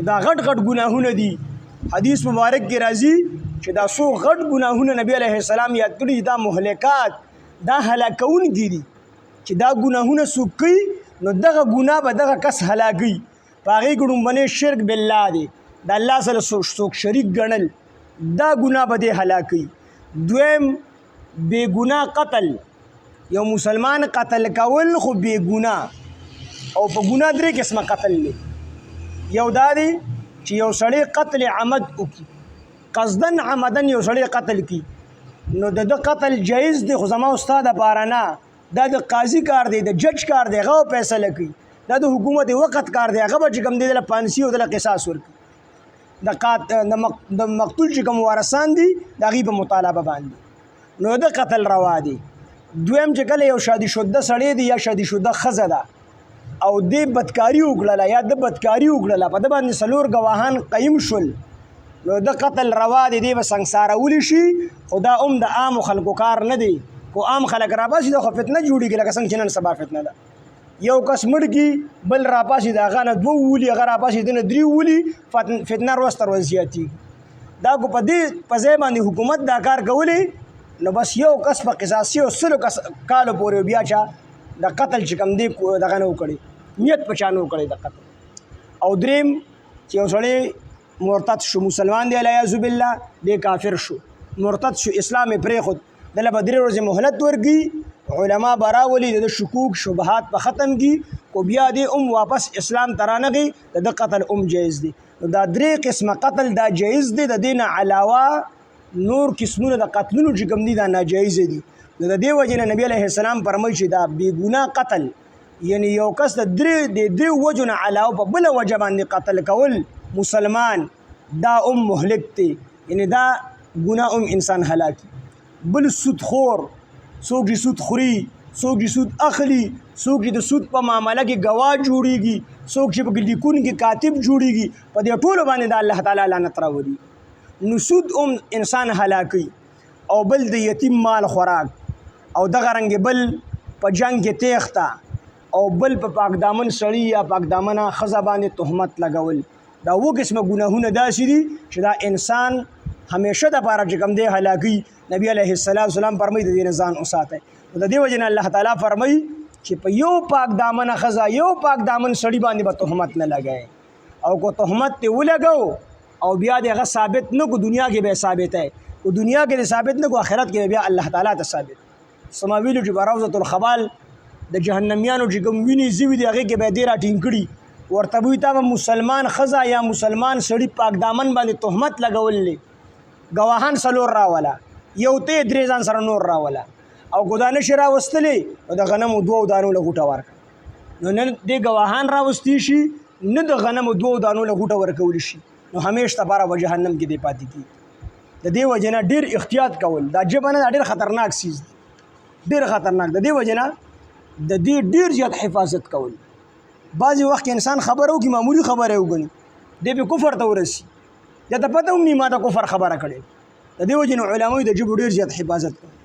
دا غټ غټ ګناهونه دي. حدیث مبارک کې راځي چې دا څو غټ ګناهونه نبی علیه السلام یاد کړي، دا مهلکات، دا هلاکونکي دي چې دا ګناهونه څوک کوي نو دغه ګناه به دغه کس هلاکوي. په هغې کې لومبنی شرک بالله دی، د الله سره څوک شریک ګڼل، دا ګناه به دې هلاکوي. دویم بې ګناه قتل، یو مسلمان قتل کول خو بې ګناه، او په ګناه درې قسمه قتل دی. یو دا دی چې یو سړی قتل عمد وکړي، قصدن عمدن یو سړی قتل کړي نو د ده قتل جایز دی، خو زما استاد دپاره نه، دا د قاضي کار دی، د جج کار دی، هغه به فیصله کوي. دا د حکومت وقت کار دی، هغه به چې کوم دی دله پانسي او دله قصاص ورکړي. د مقتول چې کوم وارثان دي د هغوی په مطالبه باندې نو د قتل روا دی. دویم چې کله یو شادي شده سړی دی یا شادي شده ښځه ده او دې بدکاري وکړله یا د بدکاري وکړله، په ده باندې 4 ګواهان قیم شول نو د قتل روا دی، دی به سنګسارولی شي. خو دا د عامو خلکو کار نه دی، خو عام خلک راپاسي دا خو فتنه جوړېږي، لکه څنګه چې نن سبا فتنه ده. یو کس مړ کي بل راپاسي د هغه نه 2 ولي، هغه راپاسي د نه 3 ولي، فتنه ورځ تر ورځ زیاتېږي. دا کو په دې په ځای باندې حکومت دا کار کولی نو بس یو کس په قصاصي او 100 کالو پورې بیا چا د قتل چې کوم دی دغه نه وکړي، نیت په چا نه وکړي د قتل. او دریم چې یو سړی مرتد شو، مسلمان دی علیاذ بالله، دی کافر شو، مرتد شو، اسلام یې پرېښود، دله به 3 ورځې مهلت ورکړي، علما به راولي، د شکوک شبهات به ختم کړي، کو بیا دی واپس اسلام ته رانغی، د ده قتل جایز دی. نو دا 3 قسمه قتل دا جایز دی، د دې نه علاوه نور قسمونه د قتلونو چې کوم دي دا ناجایزه دي. نو د دې وجې نه نبي علیه السلام فرمایي چې دا بې ګناه قتل، یعنی یو کس د 3 وجو نه علاوه په بله وجه باندې قتل کول مسلمان، دا مهلک دی، یعنی دا ګناه انسان هلاکي. بل سودخور، څوک چې سود خوري، څوک چې سود اخلي، څوک چې د سود په معامله کې ګواه جوړېږي، څوک چې پکې لیکونکي کاتب جوړېږي، په دې ټولو باندې د الله تعالی لعنت راولي. نو سود انسان هلاکي. او بل د یتیم مال خوراک، او دغه رنګې بل په جنګ کې تیښته، او بل په پاک دامن سړي یا پاک دامنه ښځه باندې تهمت لګول. دا 2 قسمه ګناهونه داسې دي چې دا انسان همیشه دپاره چې کوم دی هلاکي. نبی علیه السلام فرمایي د دې نه ځان وساتئ. نو د دې وجې نه الله تعالی فرمایي چې په یو پاک دامنه ښځه، یو پاک دامن سړي باندې به تهمت نه لګوئ، او که تهمت ته ولګو او بیا د هغه ثابت نه کو، دنیا کې به ثابتای، او دنیا کې ثابت نه کو، آخرت کې بیا الله تعالی ته ثابت. سما ویلو چې روضة الخبال د جهنميانو چې کوم وینې زوي دي هغې کې به دې راټینګ کړي، ورته وایي تا به مسلمان ښځه یا مسلمان سړي پاک دامن باندې تهمت لګولې، ګواهان 4 راوله، یو ته 3 ځان سره نور راوله، او که دا نشي راوستلی نو د غنمو 2 دانو له غوټه ورکړه. نو نه دې ګواهان راوستی شي، نه د غنمو 2 دانو له غوټه ورکولی شي، نو همیش دپاره به جهنم کې دی پاتې کېږي. د دې وجې نه ډېر احتیاط کول، دا ژبه نه، دا ډېر خطرناک څیز دی، ډېر خطرناک. د دې وجې نه د دې ډېر زیات حفاظت کول. بعضې وخت کې انسان خبره وکړي، معمولي خبره یې وګڼي، دی به کفر ته ورسي، یا ته پته هم نه ما ته کفر خبره کړې. د دې وجې نه علماو د ژبو ډېر زیات حفاظت کوي.